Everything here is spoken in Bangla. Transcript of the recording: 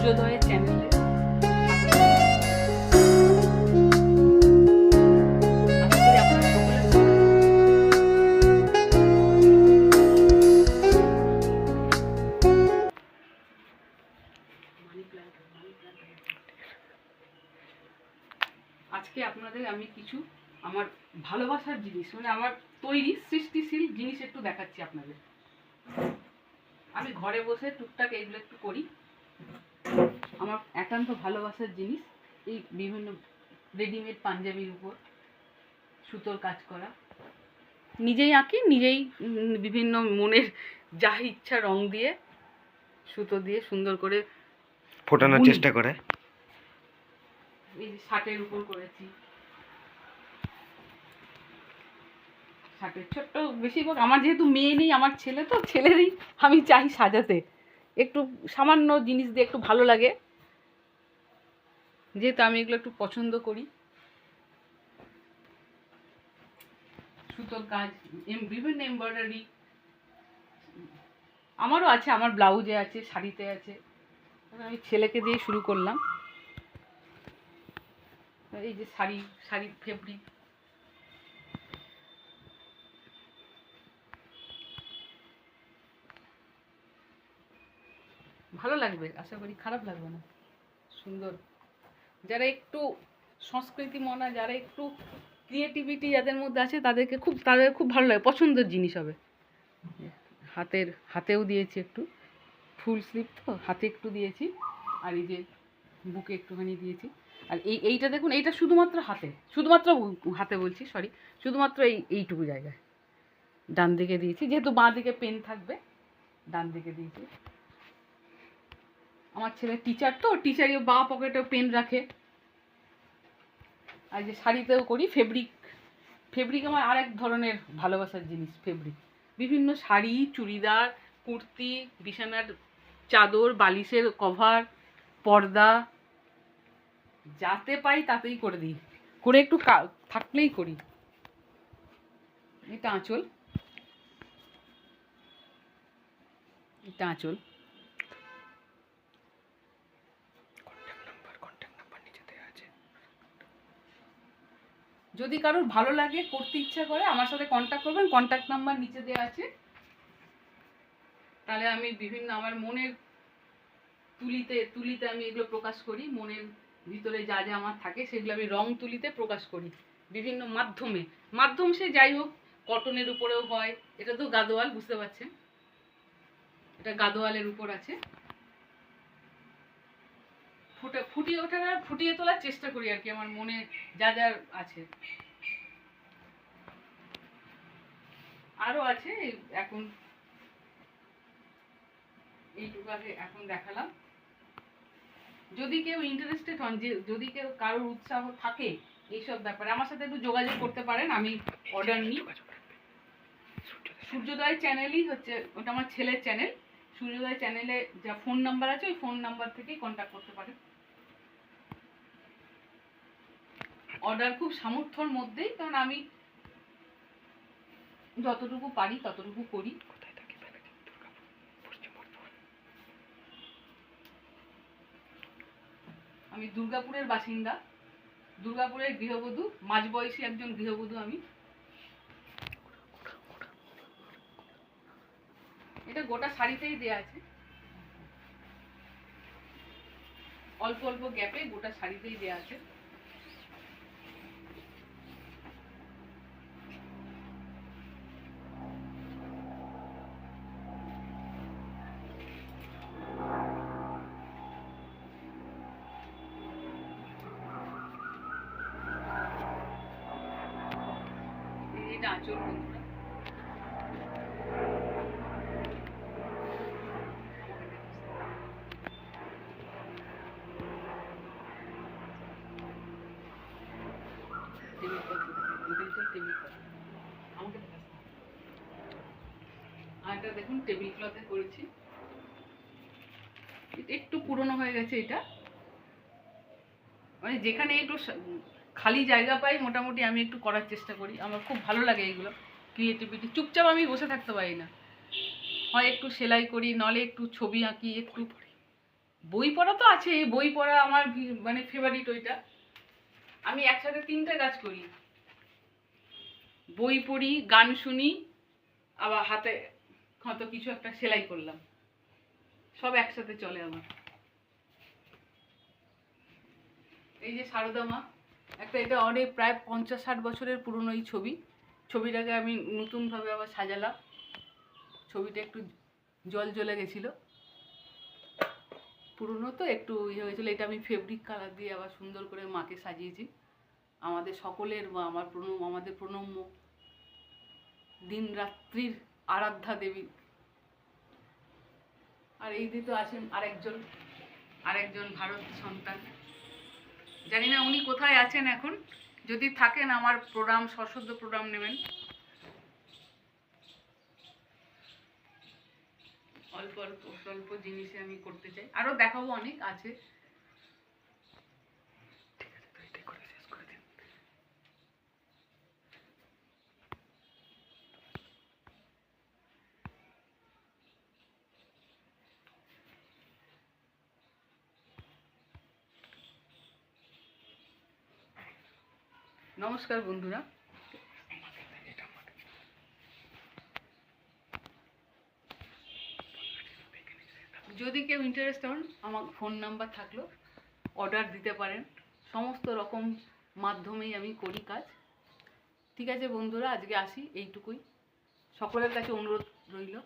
সূর্যোদয় চ্যানেলে আজকে আপনাদের আমি কিছু আমার ভালোবাসার জিনিস মানে আমার তৈরি সৃষ্টিশীল জিনিস একটু দেখাচ্ছি আপনাদের। আমি ঘরে বসে টুকটাক এইগুলো একটু করি। আমার একান্ত ভালোবাসার জিনিস এই বিভিন্ন রেডিমেড পাঞ্জাবির উপর সুতোর কাজ করা, নিজেই আঁকি, নিজেই বিভিন্ন মনের যা ইচ্ছা রং দিয়ে সুতো দিয়ে সুন্দর করে ফোটানোর চেষ্টা করে। এই যে শার্টের উপর করেছি, শার্টের ছোট্ট বেশিরভাগ আমার যেহেতু মেয়ে নেই, আমার ছেলে তো ছেলেরই আমি চাই সাজাতে, একটু সামান্য জিনিস দিয়ে একটু ভালো লাগে, যেহেতু আমি এগুলো একটু পছন্দ করি। সুতোর কাজ, বিভিন্ন এমব্রয়ডারি আমারও আছে, আমার ব্লাউজে আছে, শাড়িতে আছে। আমি ছেলেকে দিয়ে শুরু করলাম। এই যে শাড়ির ফেব্রিক, ভালো লাগবে আশা করি, খারাপ লাগবে না, সুন্দর। যারা একটু সংস্কৃতি মনা, যারা একটু ক্রিয়েটিভিটি যাদের মধ্যে আছে তাদের খুব ভালো লাগে, পছন্দের জিনিস হবে। হাতেও দিয়েছি একটু ফুল স্লিভ, তো হাতে একটু দিয়েছি, আর এই যে বুকে একটুখানি দিয়েছি। আর এইটা দেখুন, এইটা শুধুমাত্র হাতে বলছি, সরি, শুধুমাত্র এইটুকু জায়গায় ডান দিকে দিয়েছি, যেহেতু বাঁ দিকে পেন থাকবে ডান দিকে দিয়েছি। আমার ছেলে টিচার, তো টিচারই বাঁ পকেটেও পেন রাখে। আর যে শাড়িতেও করি ফেব্রিক আমার আরেক ধরনের ভালোবাসার জিনিস। ফেব্রিক বিভিন্ন শাড়ি, চুড়িদার, কুর্তি, বিছানার চাদর, বালিশের কভার, পর্দা, যাতে পাই তাতেই করে দিই, করে একটু থাকলেই করি। এটা আঁচল, যদি কারোর ভালো লাগে, করতে ইচ্ছা করে, আমার সাথে কন্ট্যাক্ট করবেন, কন্ট্যাক্ট নাম্বার নিচে দেওয়া আছে। তাহলে আমি বিভিন্ন আমার মনের তুলিতে আমি এগুলো প্রকাশ করি, মনের ভিতরে যা যা আমার থাকে সেগুলো আমি রং তুলিতে প্রকাশ করি বিভিন্ন মাধ্যম সে যাই হোক, কটনের উপরেও হয়। এটা তো গাদোয়াল, বুঝতে পারছেন, এটা গাদোয়ালের উপর আছে। ফুটিয়ে তোলার চেষ্টা করি আর কি, আমার মনে যা যা আছে। আরো আছে, এখন এইটুকু আগে এখন দেখালাম। যদি কেউ ইন্টারেস্টেড হন, যে যদি কেউ কারোর উৎসাহ থাকে এইসব ব্যাপারে, আমার সাথে একটু যোগাযোগ করতে পারেন, আমি অর্ডার নিই। সূর্যোদয় চ্যানেলই হচ্ছে ওটা, আমার ছেলের চ্যানেল। সূর্যোদয় চ্যানেলে যা ফোন নাম্বার আছে, ওই ফোন নাম্বার থেকেই কন্ট্যাক্ট করতে পারেন। অর্ডার খুব সামর্থ্যর মধ্যেই, কারণ আমি যতটুকু পারি ততটুকু করি। আমি দুর্গাপুরের বাসিন্দা, দুর্গাপুরের গৃহবধূ, মাঝবয়সী একজন গৃহবধূ আমি। এটা গোটা শাড়িতেই দেয়া আছে, অল্প অল্প গ্যাপে গোটা শাড়িতেই দেয়া আছে। এটা আঁচল বন্ধুরা, আর এটা দেখুন টেবিল ক্লথে করেছি। একটু পুরনো হয়ে গেছে এটা, মানে যেখানে একটু খালি জায়গা পাই মোটামুটি আমি একটু করার চেষ্টা করি। আমার খুব ভালো লাগে এইগুলো ক্রিয়েটিভিটি। চুপচাপ আমি বসে থাকতে পারি না, হয় একটু সেলাই করি, নলে একটু ছবি আঁকি, একটু বই পড়া তো আছে, বই পড়া আমার মানে ফেভারিট ওইটা। আমি একসাথে 3টে কাজ করি, বই পড়ি, গান শুনি, আবার হাতে হয়তো কিছু একটা সেলাই করলাম, সব একসাথে চলে আমার। এই যে সারদা মা, একটা এটা অনেক প্রায় 50-60 বছরের পুরনো এই ছবিটাকে আমি নতুনভাবে আবার সাজালাম। ছবিটা একটু জল জ্বলে গেছিলো, পুরনো তো একটু ইয়ে হয়েছিল। এটা আমি ফেব্রিক কালার দিয়ে আবার সুন্দর করে মাকে সাজিয়েছি। আমাদের সকলের মা, আমাদের প্রণম্য দিন রাত্রির আরাধ্যা দেবী। আর এই দিয়ে তো আছেন আরেকজন ভারত সন্তান, জানি না উনি কোথায় আছেন এখন। যদি থাকেন আমার প্রণাম, সশ্রদ্ধ প্রণাম নেবেন। অল্প অল্প স্বল্প জিনিসে আমি করতে চাই, আরো দেখাবো, অনেক আছে। নমস্কার বন্ধুরা, যদি কেউ ইন্টারেস্ট হন আমার ফোন নাম্বার থাকলো, অর্ডার দিতে পারেন। সমস্ত রকম মাধ্যমেই আমি করি কাজ। ঠিক আছে বন্ধুরা, আজকে আসি এইটুকুই। সকলের কাছে অনুরোধ রইল।